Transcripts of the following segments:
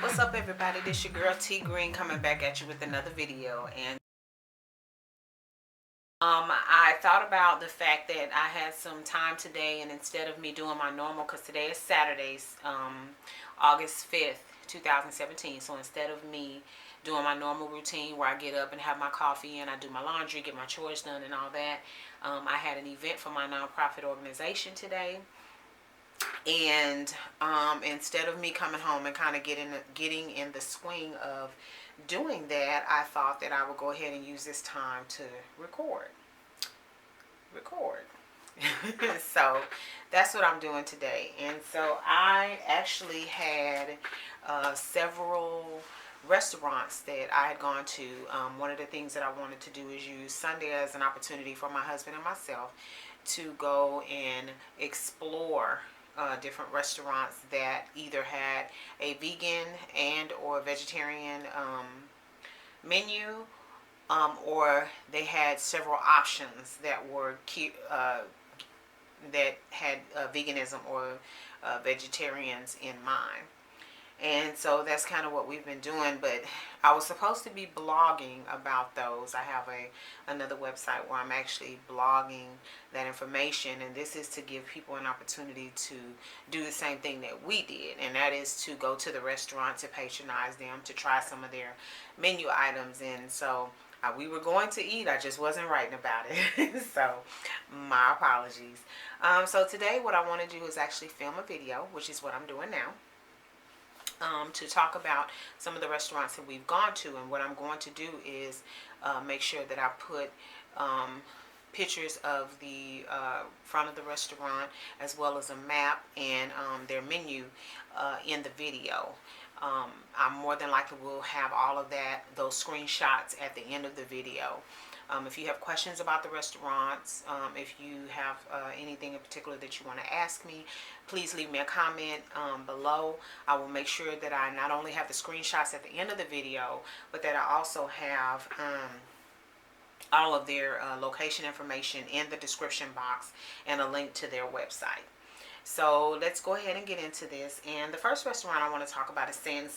What's up, everybody? This your girl T Green coming back at you with another video. And I thought about the fact that I had some time today, and instead of me doing my normal, because today is Saturdays, August 5th 2017. So instead of me doing my normal routine where I get up and have my coffee and I do my laundry, get my chores done and all that, I had an event for my nonprofit organization today. And instead of me coming home and kind of getting in the swing of doing that, I thought that I would go ahead and use this time to record. So that's what I'm doing today. And so I actually had several restaurants that I had gone to. One of the things that I wanted to do is use Sunday as an opportunity for my husband and myself to go and explore different restaurants that either had a vegan and or vegetarian menu, or they had several options that were that had veganism or vegetarians in mind. And so that's kind of what we've been doing. But I was supposed to be blogging about those. I have another website where I'm actually blogging that information, and this is to give people an opportunity to do the same thing that we did, and that is to go to the restaurant, to patronize them, to try some of their menu items. And so we were going to eat, I just wasn't writing about it. So my apologies. So today what I want to do is actually film a video, which is what I'm doing now, to talk about some of the restaurants that we've gone to. And what I'm going to do is make sure that I put pictures of the front of the restaurant, as well as a map and their menu in the video. I more than likely will have all of those screenshots at the end of the video. If you have questions about the restaurants, if you have anything in particular that you want to ask me, please leave me a comment below. I will make sure that I not only have the screenshots at the end of the video, but that I also have all of their location information in the description box and a link to their website. So let's go ahead and get into this. And the first restaurant I want to talk about is San.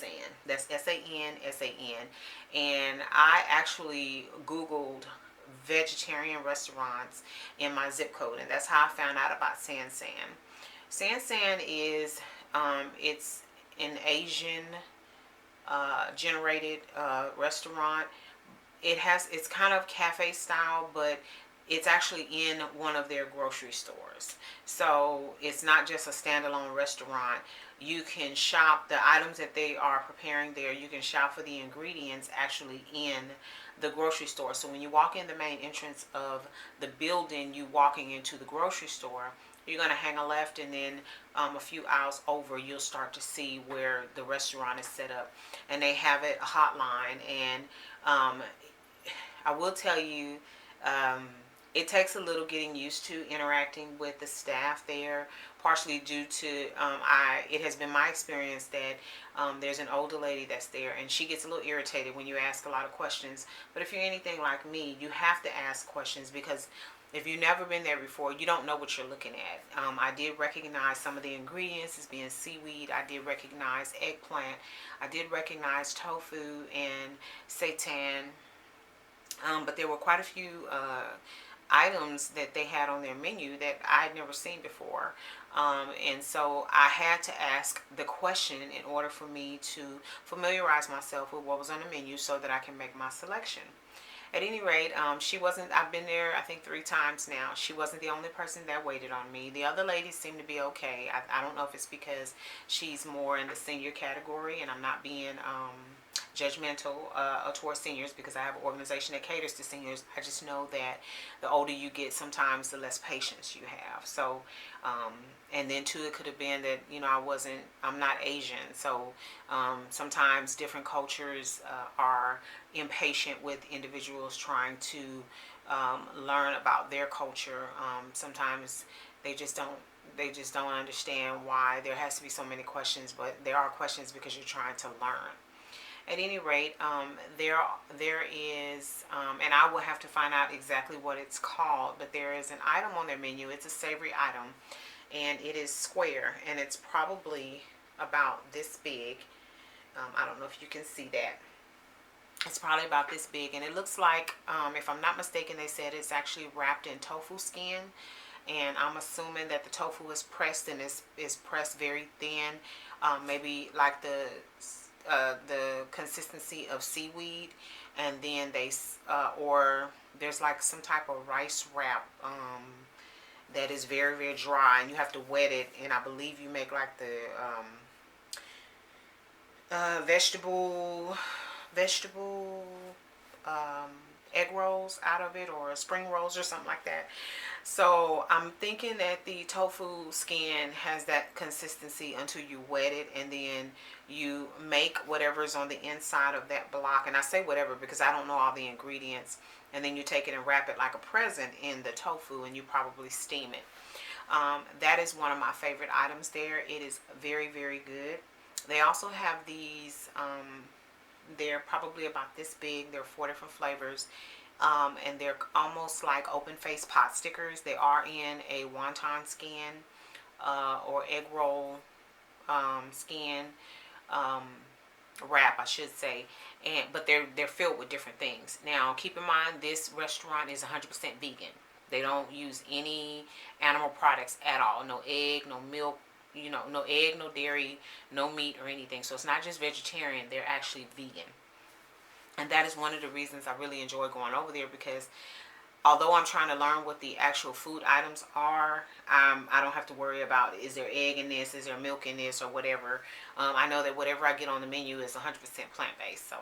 That's S-A-N-S-A-N. And I actually Googled vegetarian restaurants in my zip code, and that's how I found out about San. San is it's an Asian generated restaurant. It's kind of cafe style, but it's actually in one of their grocery stores. So it's not just a standalone restaurant. You can shop the items that they are preparing there. You can shop for the ingredients actually in the grocery store. So when you walk in the main entrance of the building, you walking into the grocery store, you're going to hang a left, and then a few aisles over, you'll start to see where the restaurant is set up. And they have a hotline. And I will tell you, it takes a little getting used to interacting with the staff there, partially due to it has been my experience that there's an older lady that's there, and she gets a little irritated when you ask a lot of questions. But if you're anything like me, you have to ask questions, because if you've never been there before, you don't know what you're looking at. I did recognize some of the ingredients as being seaweed. I did recognize eggplant. I did recognize tofu and seitan. But there were quite a few items that they had on their menu that I'd never seen before. And so I had to ask the question in order for me to familiarize myself with what was on the menu so that I can make my selection. At any rate, she wasn't, I've been there I think 3 times now. She wasn't the only person that waited on me. The other ladies seemed to be okay. I don't know if it's because she's more in the senior category, and I'm not being judgmental towards seniors, because I have an organization that caters to seniors. I just know that the older you get, sometimes the less patience you have. So and then too, it could have been that, you know, I'm not Asian, so sometimes different cultures are impatient with individuals trying to learn about their culture. Sometimes they just don't understand why there has to be so many questions, but there are questions because you're trying to learn. At any rate, there is, and I will have to find out exactly what it's called, but there is an item on their menu. It's a savory item, and it is square, and it's probably about this big. I don't know if you can see that. It's probably about this big, and it looks like, if I'm not mistaken, they said it's actually wrapped in tofu skin. And I'm assuming that the tofu is pressed and is pressed very thin, maybe like the consistency of seaweed, and then or there's like some type of rice wrap, that is very very dry, and you have to wet it, and I believe you make like the vegetable um, egg rolls out of it, or spring rolls or something like that. So I'm thinking that the tofu skin has that consistency until you wet it, and then you make whatever's on the inside of that block. And I say whatever because I don't know all the ingredients. And then you take it and wrap it like a present in the tofu, and you probably steam it. That is one of my favorite items there. It is very, very good. They also have these, they're probably about this big. They're 4 different flavors. And they're almost like open face pot stickers. They are in a wonton skin, or egg roll skin, wrap, I should say. But they're filled with different things. Now, keep in mind, this restaurant is 100% vegan. They don't use any animal products at all. No egg, no milk, no egg, no dairy, no meat or anything. So it's not just vegetarian. They're actually vegan. And that is one of the reasons I really enjoy going over there, because although I'm trying to learn what the actual food items are, I don't have to worry about, is there egg in this, is there milk in this, or whatever. I know that whatever I get on the menu is 100% plant-based. So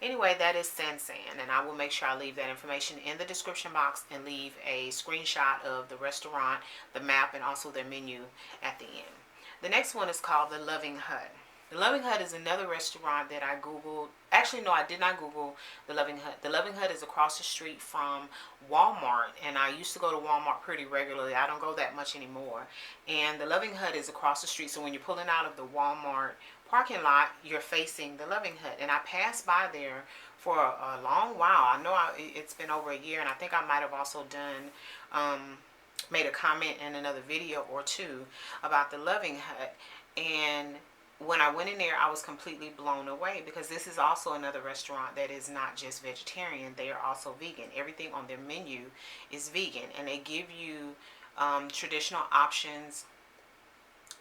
anyway, that is San San, and I will make sure I leave that information in the description box and leave a screenshot of the restaurant, the map, and also their menu at the end. The next one is called the Loving Hut. The Loving Hut is another restaurant that I Googled. Actually, no, I did not Google the Loving Hut. The Loving Hut is across the street from Walmart, and I used to go to Walmart pretty regularly. I don't go that much anymore. And the Loving Hut is across the street, so when you're pulling out of the Walmart parking lot, you're facing the Loving Hut. And I passed by there for a long while. I know it's been over a year, and I think I might have also made a comment in another video or two about the Loving Hut. And when I went in there, I was completely blown away, because this is also another restaurant that is not just vegetarian. They are also vegan. Everything on their menu is vegan, and they give you traditional options.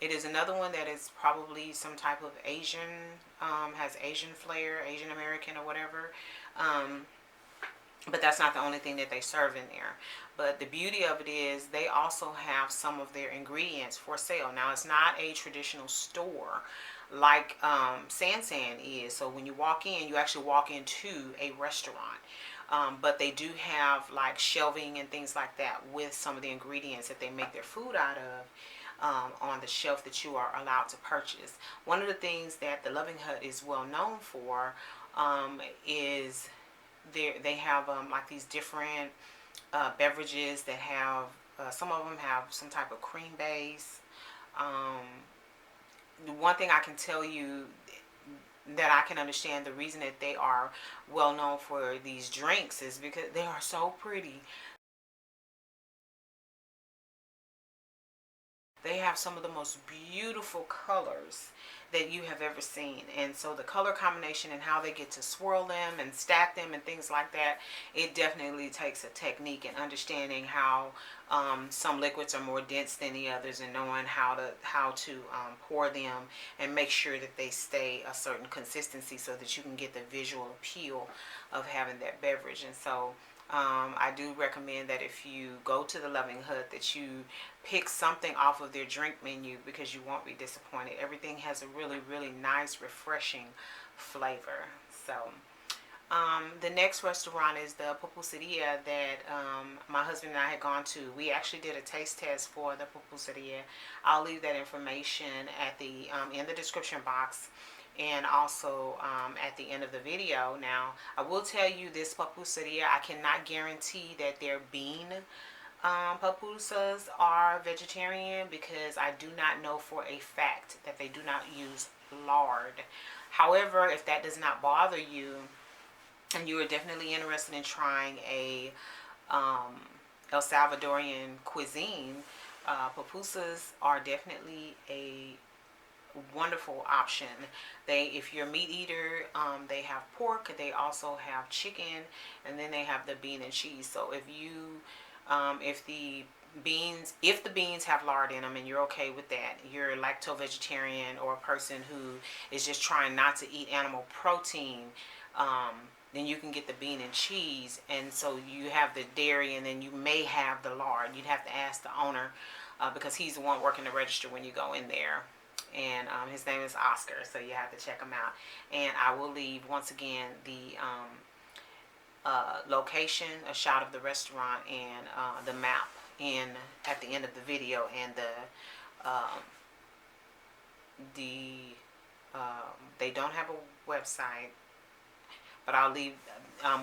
It is another one that is probably some type of Asian, has Asian flair, Asian American or whatever. But that's not the only thing that they serve in there. But the beauty of it is they also have some of their ingredients for sale. Now, it's not a traditional store like San San is. So when you walk in, you actually walk into a restaurant. But they do have like shelving and things like that with some of the ingredients that they make their food out of, on the shelf that you are allowed to purchase. One of the things that the Loving Hut is well known for, is they have like these different beverages that have, some of them have some type of cream base. The one thing I can tell you that I can understand the reason that they are well known for these drinks is because they are so pretty. They have some of the most beautiful colors that you have ever seen. And so the color combination and how they get to swirl them and stack them and things like that, it definitely takes a technique and understanding how some liquids are more dense than the others, and knowing how to pour them and make sure that they stay a certain consistency so that you can get the visual appeal of having that beverage. And so I do recommend that if you go to the Loving Hut, that you pick something off of their drink menu, because you won't be disappointed. Everything has a really, really nice, refreshing flavor. So the next restaurant is the Pupusaria that my husband and I had gone to. We actually did a taste test for the Pupusaria. I'll leave that information at the in the description box, and also at the end of the video. Now, I will tell you, this pupusaria, I cannot guarantee that their bean pupusas are vegetarian, because I do not know for a fact that they do not use lard. However, if that does not bother you, and you are definitely interested in trying a El Salvadorian cuisine, pupusas are definitely a wonderful option. If you're a meat eater, they have pork. They also have chicken, and then they have the bean and cheese. So if the beans have lard in them and you're okay with that, you're a lacto vegetarian or a person who is just trying not to eat animal protein, um, then you can get the bean and cheese. And so you have the dairy, and then you may have the lard. You'd have to ask the owner, because he's the one working the register when you go in there. And his name is Oscar, so you have to check him out. And I will leave, once again, the location, a shot of the restaurant, and the map at the end of the video, and they don't have a website, but I'll leave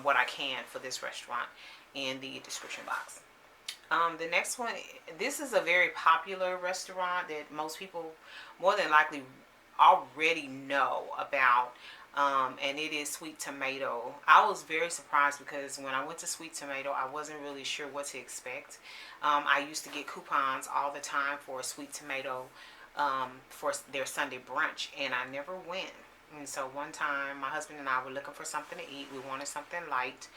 what I can for this restaurant in the description box. The next one, this is a very popular restaurant that most people more than likely already know about, and it is Sweet Tomato. I was very surprised because when I went to Sweet Tomato, I wasn't really sure what to expect. I used to get coupons all the time for Sweet Tomato for their Sunday brunch, and I never went. And so one time, my husband and I were looking for something to eat. We wanted something light.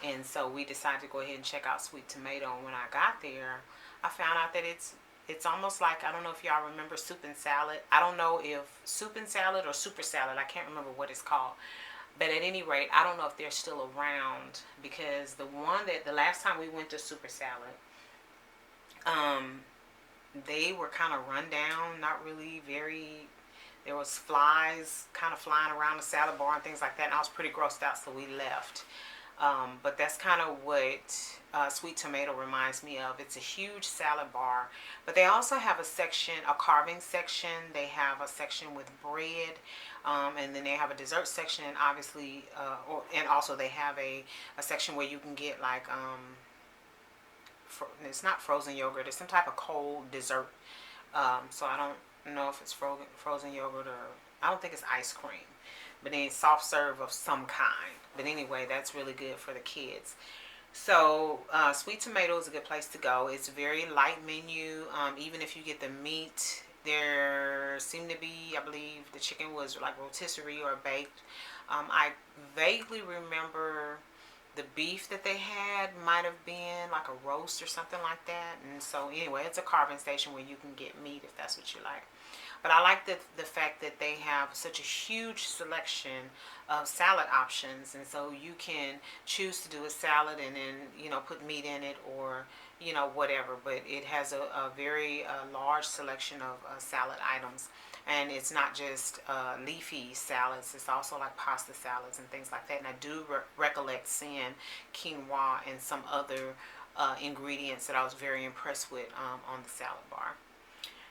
And so we decided to go ahead and check out Sweet Tomato. And when I got there, I found out that it's almost like, I don't know if y'all remember Soup and Salad. I don't know if Soup and Salad or Super Salad, I can't remember what it's called. But at any rate, I don't know if they're still around, because the last time we went to Super Salad, they were kind of run down, not really very, there was flies kind of flying around the salad bar and things like that, and I was pretty grossed out, so we left. But that's kind of what Sweet Tomato reminds me of. It's a huge salad bar, but they also have a carving section. They have a section with bread, and then they have a dessert section, and obviously, and also they have a section where you can get like, it's not frozen yogurt, it's some type of cold dessert. So I don't know if it's frozen yogurt, or I don't think it's ice cream, but then soft serve of some kind. But anyway, that's really good for the kids. So Sweet Tomato is a good place to go. It's a very light menu. Even if you get the meat, there seemed to be, I believe the chicken was like rotisserie or baked. I vaguely remember the beef that they had might have been like a roast or something like that. And so anyway, it's a carving station where you can get meat if that's what you like. But I like the fact that they have such a huge selection of salad options, and so you can choose to do a salad and then put meat in it, or whatever. But it has a very large selection of salad items, and it's not just leafy salads. It's also like pasta salads and things like that. And I do recollect seeing quinoa and some other ingredients that I was very impressed with on the salad bar.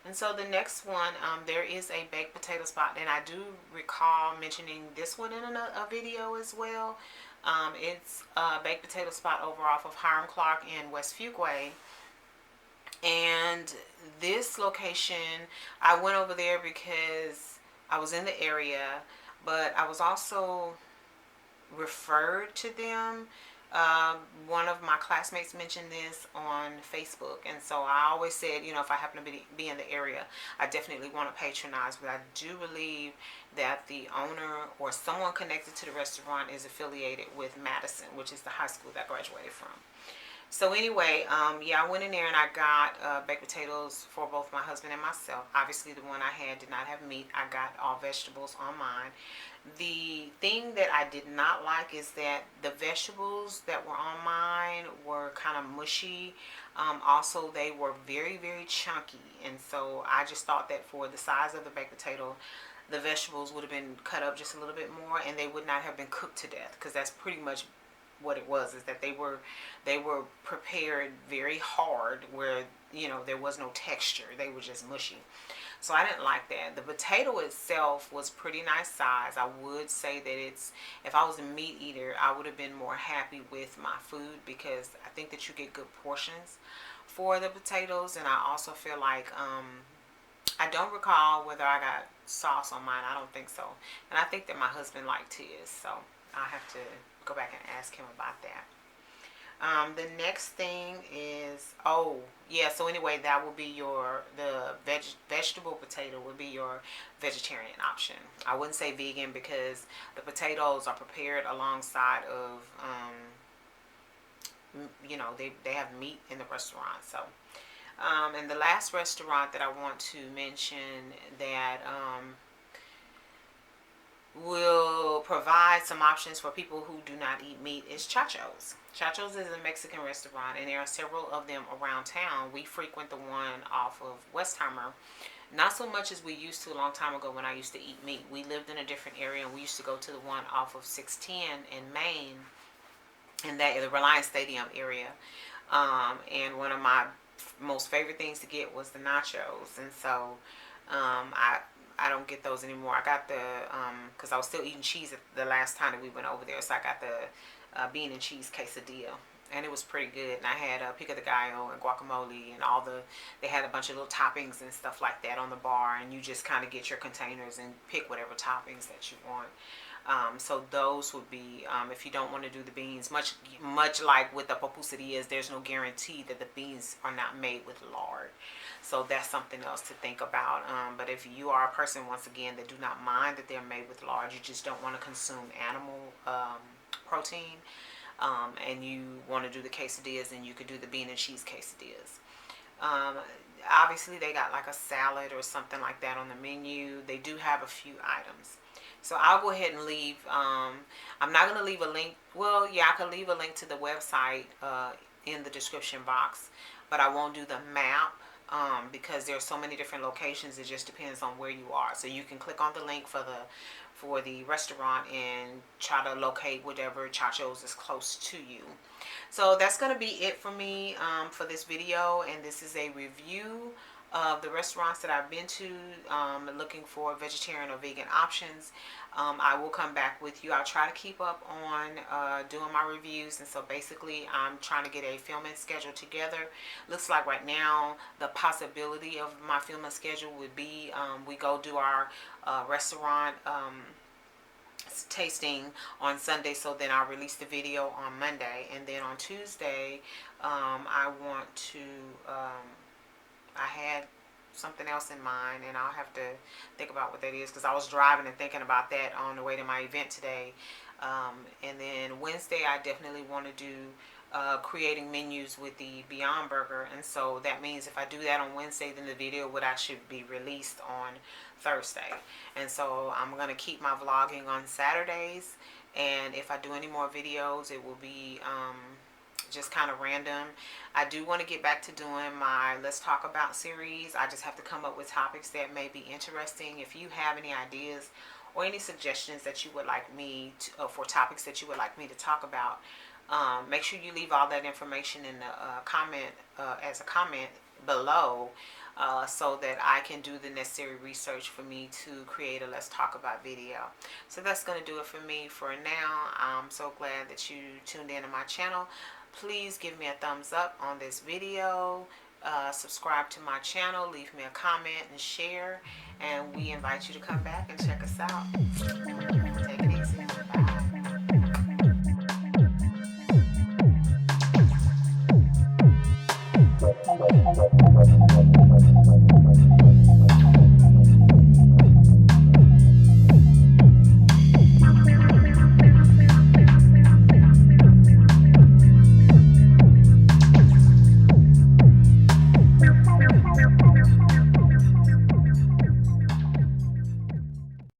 And so the next one, there is a baked potato spot, and I do recall mentioning this one in a video as well. It's a baked potato spot over off of Hiram Clark in West Fuquay. And this location, I went over there because I was in the area, but I was also referred to them. One of my classmates mentioned this on Facebook, and so I always said, if I happen to be in the area, I definitely want to patronize. But I do believe that the owner or someone connected to the restaurant is affiliated with Madison, which is the high school that I graduated from. So anyway, I went in there and I got baked potatoes for both my husband and myself. Obviously, the one I had did not have meat. I got all vegetables on mine. The thing that I did not like is that the vegetables that were on mine were kind of mushy. Also, they were very, very chunky. And so I just thought that for the size of the baked potato, the vegetables would have been cut up just a little bit more, and they would not have been cooked to death, because that's pretty much what it was, is that they were prepared very hard, where there was no texture. They were just mushy. So I didn't like that. The potato itself was pretty nice size. I would say that if I was a meat eater, I would have been more happy with my food, because I think that you get good portions for the potatoes. And I also feel like I don't recall whether I got sauce on mine. I don't think so. And I think that my husband liked his, so I'll have to go back and ask him about that. The next thing is, oh yeah, so anyway, that will be the vegetable potato would be your vegetarian option. I wouldn't say vegan because the potatoes are prepared alongside of they have meat in the restaurant. So and the last restaurant that I want to mention that will provide some options for people who do not eat meat is Chacho's. Chacho's is a Mexican restaurant, and there are several of them around town. We frequent the one off of Westheimer. Not so much as we used to a long time ago when I used to eat meat. We lived in a different area, and we used to go to the one off of 610 in Maine, in the Reliance Stadium area. And one of my most favorite things to get was the nachos, and so I don't get those anymore. I got the because I was still eating cheese the last time that we went over there, so I got the bean and cheese quesadilla, and it was pretty good. And I had pico de gallo and guacamole and they had a bunch of little toppings and stuff like that on the bar, and you just kind of get your containers and pick whatever toppings that you want. So those would be, if you don't want to do the beans, much like with the pupusarias, there's no guarantee that the beans are not made with lard. So that's something else to think about. But if you are a person, once again, that do not mind that they're made with lard, you just don't want to consume animal protein, and you want to do the quesadillas, then you could do the bean and cheese quesadillas. Obviously, they got like a salad or something like that on the menu. They do have a few items. So I'll go ahead and leave, I'm not going to leave a link. Well, yeah, I can leave a link to the website in the description box, but I won't do the map because there are so many different locations. It just depends on where you are. So you can click on the link for the restaurant and try to locate whatever Chacho's is close to you. So that's going to be it for me for this video, and this is a review of the restaurants that I've been to looking for vegetarian or vegan options. I will come back with you. I'll try to keep up on doing my reviews, and so basically I'm trying to get a filming schedule together. Looks like right now the possibility of my filming schedule would be we go do our restaurant tasting on Sunday, so then I'll release the video on Monday, and then on Tuesday I want to I had something else in mind, and I'll have to think about what that is, because I was driving and thinking about that on the way to my event today. And then Wednesday I definitely want to do creating menus with the Beyond Burger, and so that means if I do that on Wednesday, then the video would actually be released on Thursday. And so I'm going to keep my vlogging on Saturdays, and if I do any more videos, it will be just kind of random. I do want to get back to doing my Let's Talk About series. I just have to come up with topics that may be interesting. If you have any ideas or any suggestions that you would like me to, for topics that you would like me to talk about, make sure you leave all that information in the comment as a comment below, so that I can do the necessary research for me to create a Let's Talk About video. So that's going to do it for me for now. I'm so glad that you tuned in to my channel. Please give me a thumbs up on this video, subscribe to my channel, leave me a comment and share, and we invite you to come back and check us out.